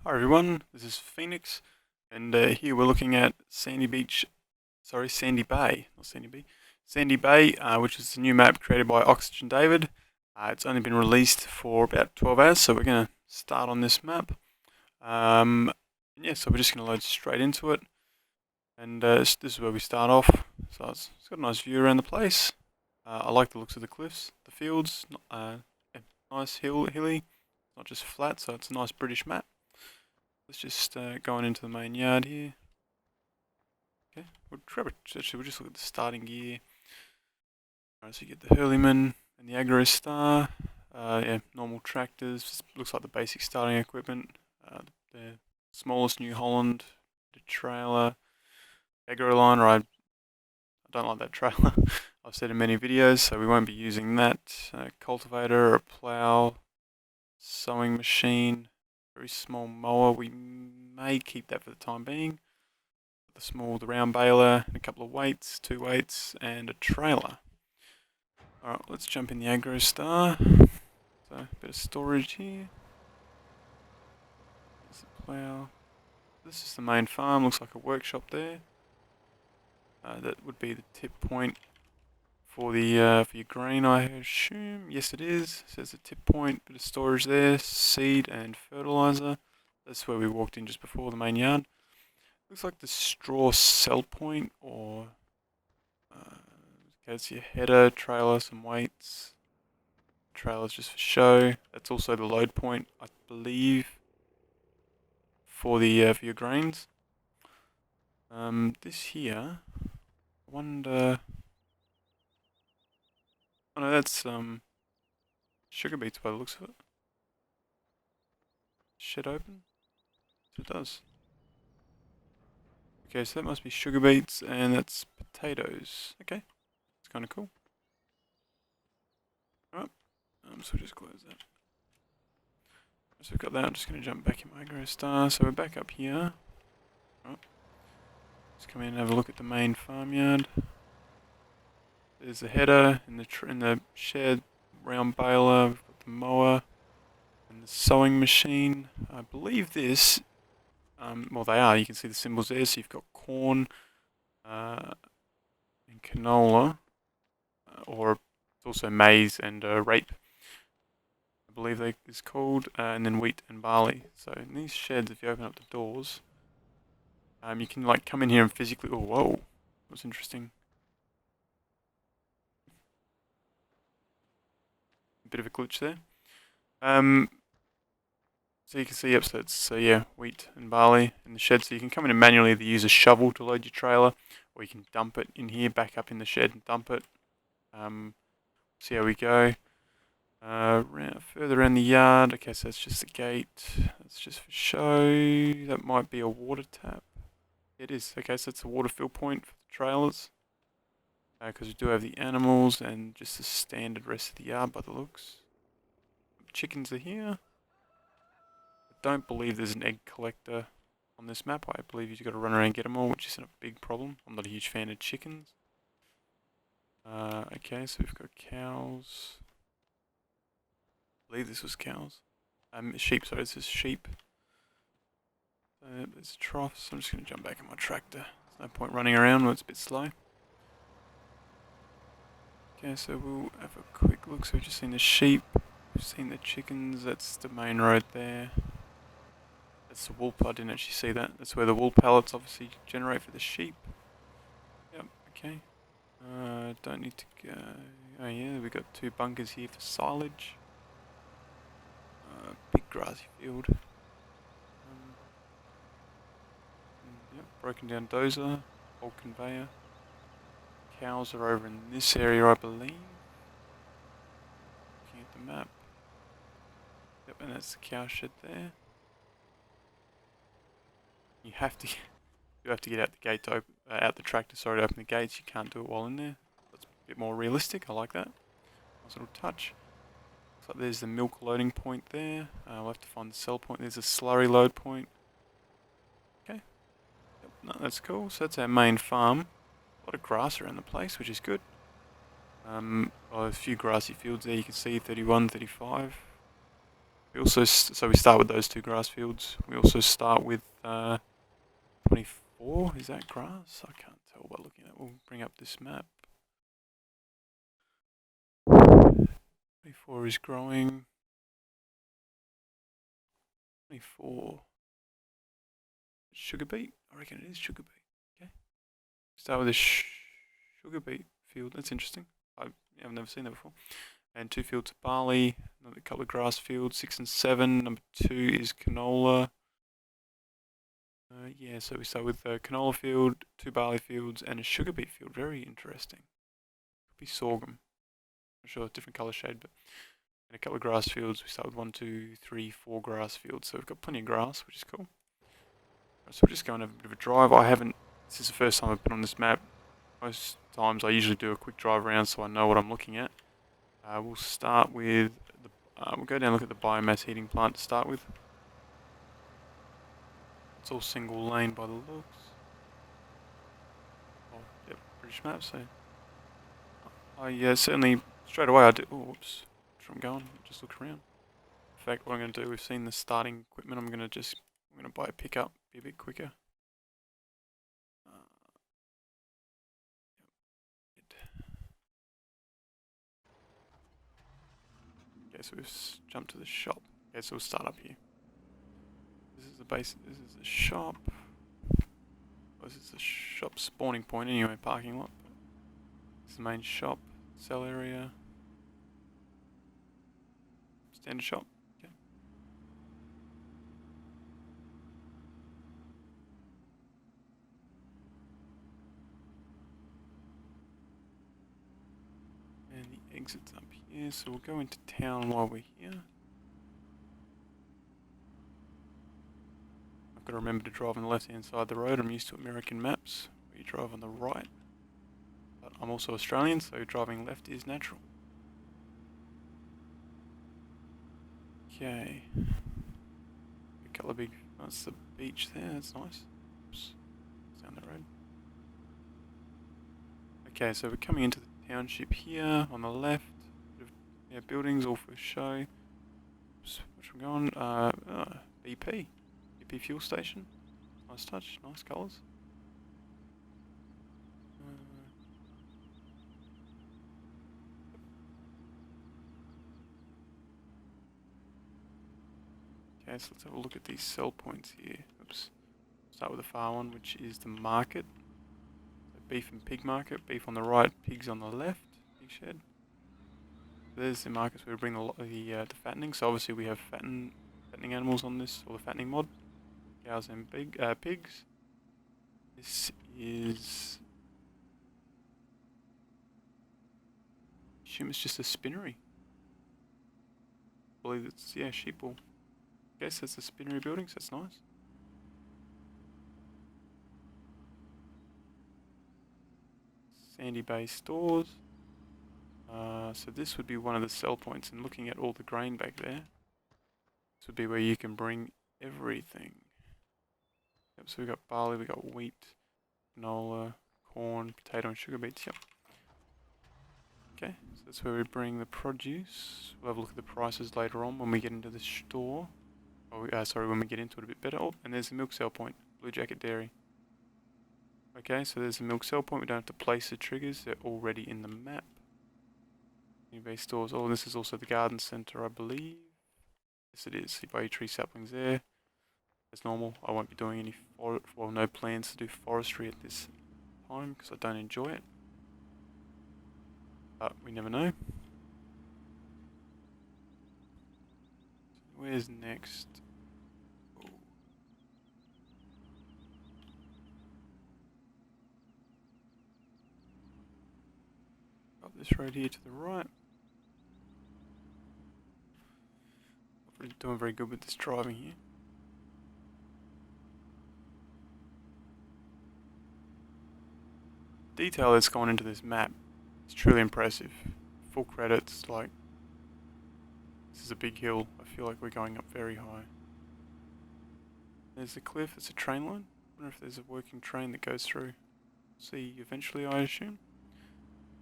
Hi everyone, this is Phoenix, and here we're looking at Sandy Bay, not Sandy Bay, Sandy Bay, which is a new map created by Oxygendavid. It's only been released for about 12 hours, so we're going to start on this map. Yeah, so we're just going to load straight into it, and this is where we start off. So it's got a nice view around the place. I like the looks of the cliffs, the fields, yeah, nice hilly, not just flat, so it's a nice British map. Let's just go on into the main yard here. Okay, we'll just look at the starting gear. Alright, so you get the Hurleyman and the Agro Star. Yeah, normal tractors. Just looks like the basic starting equipment. The smallest New Holland, the trailer, Agro Liner. I don't like that trailer. I've said in many videos, so we won't be using that. Cultivator, a plough, sowing machine, very small mower. We may keep that for the time being. The round baler, and a couple of weights, 2 weights, and a trailer. Alright, let's jump in the Agro Star. So, a bit of storage here. There's the plough. This is the main farm, looks like a workshop there. That would be the tip point for the for your grain, I assume. Yes, it is. Says the tip point, bit of storage there, seed and fertilizer. That's where we walked in just before the main yard. Looks like the straw sell point, or okay, it's your header, trailer, some weights. Trailer's just for show. That's also the load point, I believe, for the for your grains. This here, I wonder. Oh no, that's sugar beets by the looks of it. Shed open. So it does. Okay, so that must be sugar beets, and that's potatoes. Okay, it's kind of cool. Alright, so we'll just close that. So we've got that. I'm just going to jump back in my Agro Star. So we're back up here. Right. Let's come in and have a look at the main farmyard. There's the header in the shed, round baler. We've got the mower and the sewing machine. I believe this. Well, they are. You can see the symbols there. So you've got corn and canola, or it's also maize and rape. I believe they is called, and then wheat and barley. So in these sheds, if you open up the doors, you can like come in here and physically. Oh, whoa, that's interesting. A bit of a glitch there. So you can see, yep, so yeah, wheat and barley in the shed. So you can come in and manually either use a shovel to load your trailer, or you can dump it in here, back up in the shed and dump it. See how we go. Further around the yard, okay, so that's just the gate. That's just for show. That might be a water tap. It is, okay, so it's a water fill point for the trailers. Because we do have the animals and just the standard rest of the yard by the looks. Chickens are here. I don't believe there's an egg collector on this map. I believe you've got to run around and get them all, which isn't a big problem. I'm not a huge fan of chickens. Okay, so we've got cows. I believe this was cows. Sheep, sorry, this is sheep. There's a trough, so I'm just going to jump back in my tractor. There's no point running around when it's a bit slow. Okay, so we'll have a quick look. So we've just seen the sheep, we've seen the chickens, that's the main road there. That's the wool, I didn't actually see that. That's where the wool pallets obviously generate for the sheep. Yep, okay. Don't need to go. Oh yeah, we've got 2 bunkers here for silage. Big grassy field. Yep, broken down dozer, old conveyor. Cows are over in this area, I believe. Looking at the map. Yep, and that's the cow shed there. You have to get out the gate to open, out the tractor, sorry, to open the gates. You can't do it while in there. That's a bit more realistic. I like that. Nice little touch. Looks like there's the milk loading point there. We'll have to find the sell point. There's a slurry load point. Okay. Yep, no, that's cool. So that's our main farm. A lot of grass around the place, which is good. A few grassy fields there. You can see 31, 35. We also so we start with those two grass fields. We also start with 24. Is that grass? I can't tell by looking at it. We'll bring up this map. 24 is growing. 24. Sugar beet? I reckon it is sugar beet. Okay. Start with a sugar beet field. That's interesting. I've never seen that before. And 2 fields of barley. Another couple of grass fields. 6 and 7. Number 2 is canola. Yeah, so we start with a canola field, 2 barley fields, and a sugar beet field. Very interesting. Could be sorghum. I'm sure, different colour shade, but and a couple of grass fields. We start with 1, 2, 3, 4 grass fields. So we've got plenty of grass, which is cool. So we're just going to have a bit of a drive. This is the first time I've been on this map. Most times I usually do a quick drive around so I know what I'm looking at. We'll start with, we'll go down and look at the biomass heating plant to start with. It's all single lane by the looks. Oh, yep, British map, so. Yeah, certainly, straight away I do, oh, whoops, that's where I'm going, just look around. In fact, what I'm going to do, we've seen the starting equipment, I'm going to buy a pickup, be a bit quicker. Okay, so we've jumped to the shop. Okay, so we'll start up here. This is the base, this is the shop. This is the shop spawning point anyway, parking lot. This is the main shop, sell area. Standard shop. Okay. And the exit's up here, so we'll go into town while we're here. I've got to remember to drive on the left hand side of the road. I'm used to American maps, where you drive on the right. But I'm also Australian, so driving left is natural. Okay. A couple of big, that's the beach there, that's nice. Oops. Down the road. Okay, so we're coming into the township here on the left. Yeah, buildings all for show. Oops, which we're going? BP fuel station. Nice touch, nice colours. Okay, so let's have a look at these sell points here. Oops. Start with the far one, which is the market. So beef and pig market. Beef on the right, pigs on the left. Pig shed. There's the markets where we bring the fattening. So obviously we have fattening animals on this, or the fattening mod. Cows and pigs. This is, I assume it's just a spinnery. I believe it's, yeah, sheep wool. Guess that's the spinnery building, so that's nice. Sandy Bay stores. So this would be one of the sell points, and looking at all the grain back there, this would be where you can bring everything. Yep, so we've got barley, we've got wheat, canola, corn, potato and sugar beets, yep. Okay, so that's where we bring the produce. We'll have a look at the prices later on when we get into the store. Oh, sorry, when we get into it a bit better. Oh, and there's the milk sell point, Blue Jacket Dairy. Okay, so there's the milk sell point. We don't have to place the triggers, they're already in the map. eBay stores. Oh, this is also the garden centre, I believe. Yes, it is. You buy your tree saplings there. As normal, I won't be doing any no plans to do forestry at this time because I don't enjoy it. But we never know. Where's next? Oh. Up this road here to the right. Not really doing very good with this driving here. Detail that's gone into this map is truly impressive. Full credits, like, this is a big hill. I feel like we're going up very high. There's the cliff, it's a train line. I wonder if there's a working train that goes through. See eventually, I assume.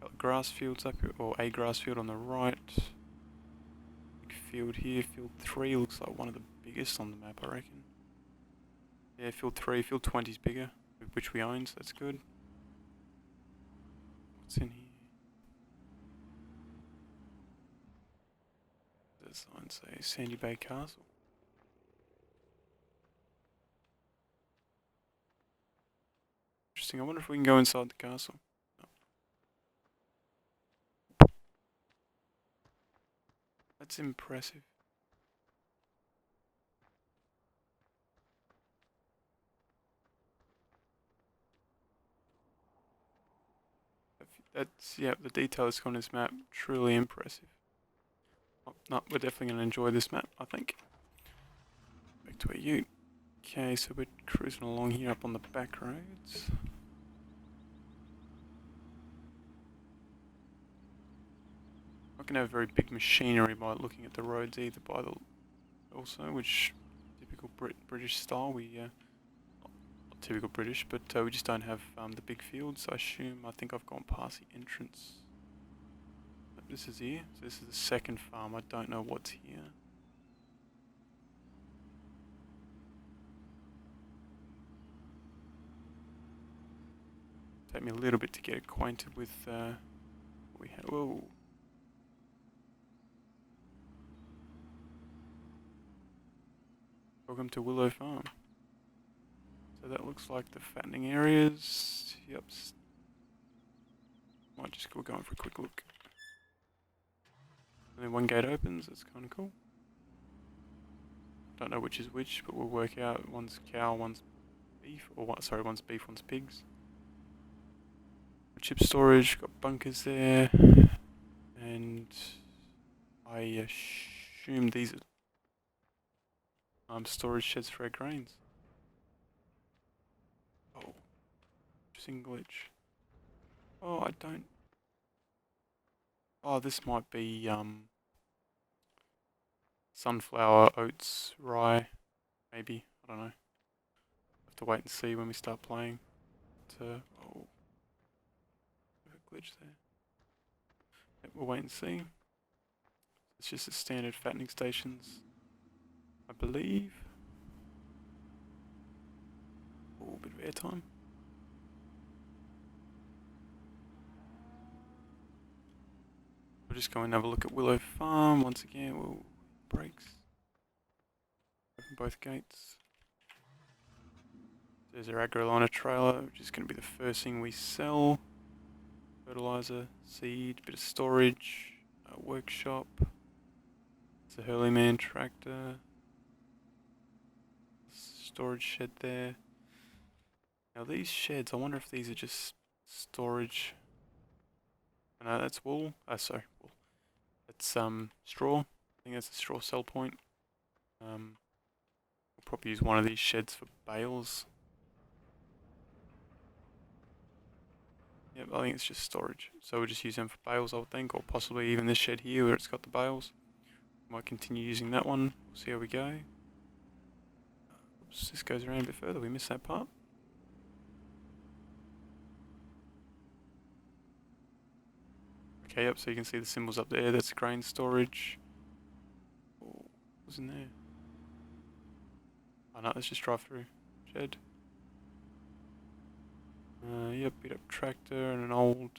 Got grass fields up here, or a grass field on the right. Big field here. Field 3 looks like one of the biggest on the map, I reckon. Yeah, field 3, field 20 is bigger, which we own, so that's good. What's in here? Does the sign say Sandy Bay Castle? Interesting, I wonder if we can go inside the castle. No. That's impressive. That's, yeah, the details on this map, truly impressive. Oh, no, we're definitely going to enjoy this map, I think. Back to our ute. Okay, so we're cruising along here up on the back roads. Not going to have very big machinery by looking at the roads either, also, which typical British style. Not typical British, but we just don't have the big fields. I think I've gone past the entrance. But this is here, so this is the second farm. I don't know what's here. Take me a little bit to get acquainted with what we have. Whoa. Welcome to Willow Farm. So that looks like the fattening areas. Yep. Might just go going for a quick look. And then one gate opens, that's kind of cool. Don't know which is which, but we'll work out. One's cow, one's beef, one's beef, one's pigs. Chip storage, got bunkers there. And I assume these are storage sheds for our grains. Oh, interesting glitch. Oh, I don't. Oh, this might be sunflower, oats, rye, maybe. I don't know. Have to wait and see when we start playing. But, oh, a glitch there. Yep, we'll wait and see. It's just the standard fattening stations, I believe. Oh, a bit of airtime. We'll just go and have a look at Willow Farm once again. We'll brakes. Open both gates. There's our agroliner trailer, which is going to be the first thing we sell. Fertilizer, seed, bit of storage, workshop. It's a Hurleyman tractor. Storage shed there. Now these sheds, I wonder if these are just storage. No, that's wool. Sorry, wool. That's straw. I think that's a straw sell point. We'll probably use one of these sheds for bales. Yep, I think it's just storage. So we'll just use them for bales, I would think, or possibly even this shed here where it's got the bales. Might continue using that one. We'll see how we go. Oops, this goes around a bit further. We missed that part. Okay, yep, so you can see the symbols up there. That's grain storage. Oh, what was in there? Oh no, let's just drive through. Shed. Yep, beat up tractor and an old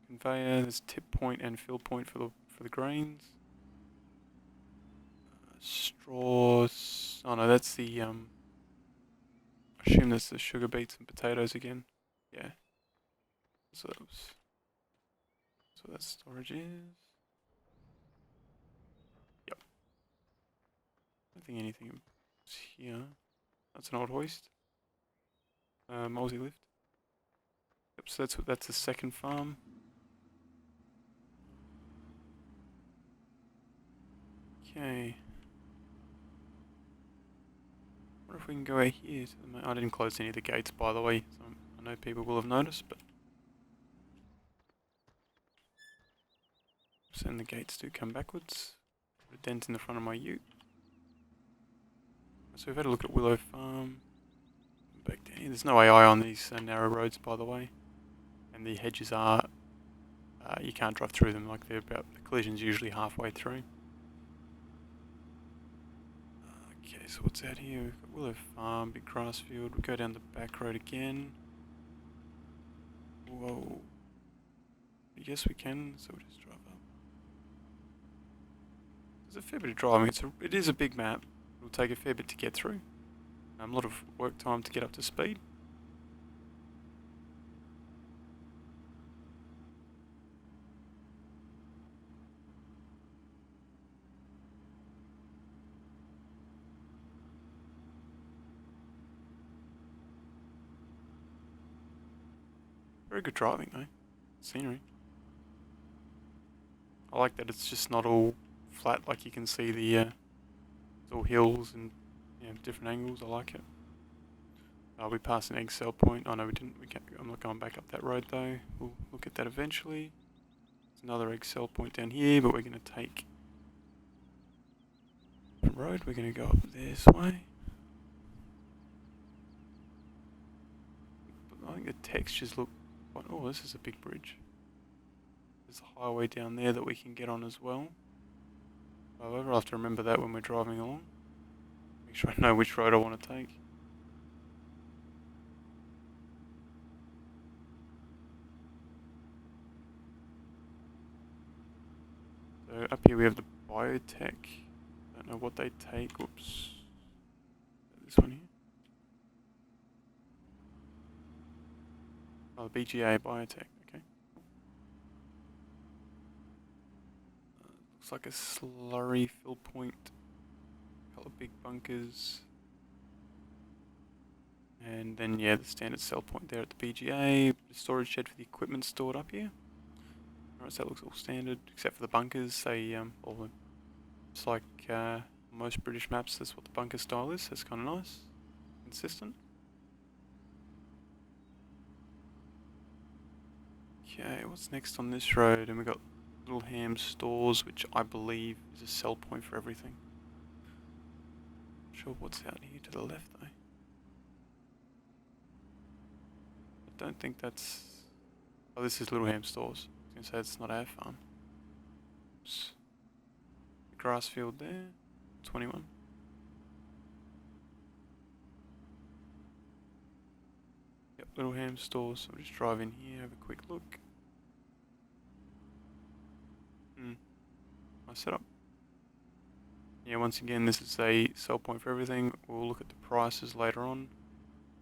conveyor. There's tip point and fill point for the grains. Straws. Oh no, that's the I assume that's the sugar beets and potatoes again. Yeah. So that storage is. Yep. I don't think anything is here. That's an old hoist. Multi-lift. Yep, so that's the second farm. Okay. I wonder if we can go out here. I didn't close any of the gates, by the way. So I know people will have noticed, but and the gates do come backwards. Put a dent in the front of my ute. So we've had a look at Willow Farm. Back down here. There's no AI on these narrow roads, by the way. And the hedges are, you can't drive through them. Like the collision's usually halfway through. so what's out here? We've got Willow Farm, big grass field. We go down the back road again. Whoa. Yes, we can, so we'll just drive up. There's a fair bit of driving. It is a big map. It'll take a fair bit to get through. A lot of work time to get up to speed. Very good driving though. Scenery. I like that it's just not all flat, like you can see it's all hills and different angles. I like it. We passed an egg cell point. Oh no, we didn't. I'm not going back up that road though. We'll look at that eventually. There's another egg cell point down here, but we're going to take the road. We're going to go up this way. I think the textures look quite... Oh, this is a big bridge. There's a highway down there that we can get on as well. However, I'll have to remember that when we're driving along. Make sure I know which road I want to take. So up here we have the biotech. Don't know what they take. Whoops. This one here. Oh, the BGA biotech. Okay. Looks like a slurry fill point. A couple of big bunkers. And then, yeah, the standard cell point there at the BGA. The storage shed for the equipment stored up here. Alright, so that looks all standard, except for the bunkers. It's like most British maps, that's what the bunker style is. That's kind of nice. Consistent. Okay, what's next on this road? And we've got Little Ham Stores, which I believe is a sell point for everything. Not sure what's out here to the left though. I don't think that's... Oh, this is Little Ham Stores. I was going to say it's not our farm. Oops. The grass field there. 21. Yep, Little Ham Stores. So we'll just drive in here, have a quick look. Nice setup. Yeah, once again, this is a sell point for everything. We'll look at the prices later on.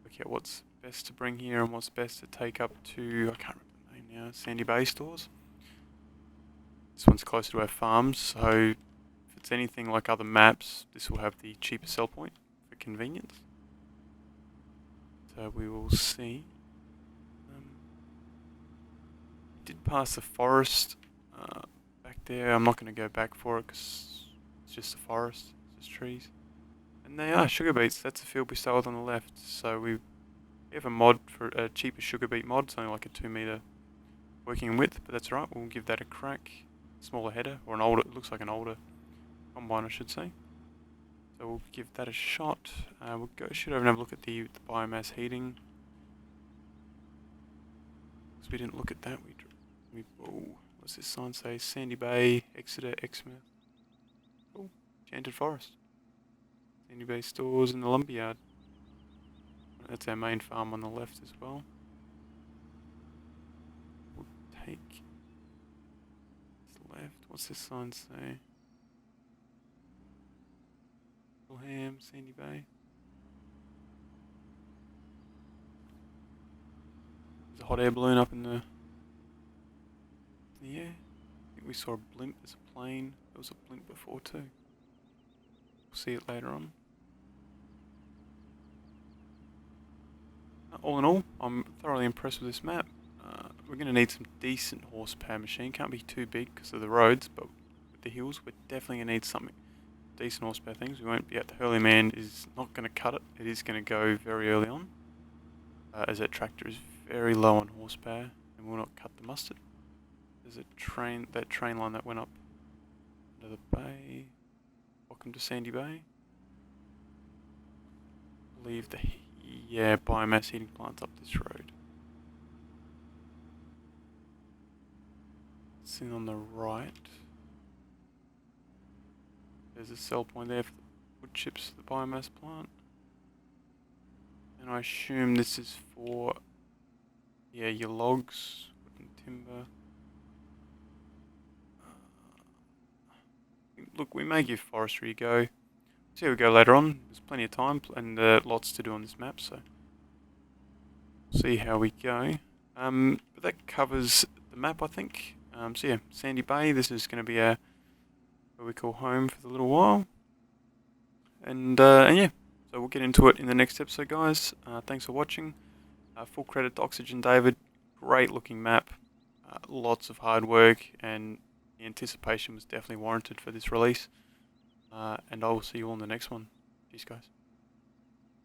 Look at what's best to bring here and what's best to take up to, I can't remember the name now, Sandy Bay stores. This one's closer to our farms, so if it's anything like other maps, this will have the cheaper sell point for convenience. So we will see. Did pass the forest back there. I'm not going to go back for it because it's just a forest, it's just trees. And they are sugar beets. That's the field we started on the left. So we have a mod for a cheaper sugar beet mod. It's only like a 2 meter working width, but that's right. We'll give that a crack. Smaller header, or an older, it looks like an older combine, I should say. So we'll give that a shot. We'll go shoot over and have a look at the biomass heating. Because we didn't look at that. Oh, what's this sign say? Sandy Bay, Exeter, Exmouth. Oh, Enchanted Forest. Sandy Bay stores in the lumberyard. That's our main farm on the left as well. We'll take this left. What's this sign say? Ham, Sandy Bay. There's a hot air balloon up in the air. I think we saw a blimp. There's a plane. There was a blimp before too. We'll see it later on. All in all, I'm thoroughly impressed with this map. We're going to need some decent horsepower machine. Can't be too big because of the roads, but with the hills, we're definitely going to need something. Decent horsepower things. We won't be at the Hurley Man is not going to cut it. It is going to go very early on, as that tractor is very low on horsepower and will not cut the mustard. There's that train line that went up into the bay. Welcome to Sandy Bay. I believe the biomass heating plant's up this road. It's in on the right. There's a sell point there for the wood chips to the biomass plant. And I assume this is for, yeah, your logs, wood and timber. Look, we may give forestry a go. See how we go later on. There's plenty of time and lots to do on this map, so see how we go. But that covers the map, I think. So yeah, Sandy Bay. This is going to be where we call home for the little while. And yeah, so we'll get into it in the next episode, guys. Thanks for watching. Full credit to Oxygendavid. Great looking map. Lots of hard work, and the anticipation was definitely warranted for this release. And I will see you all in the next one. Peace, guys.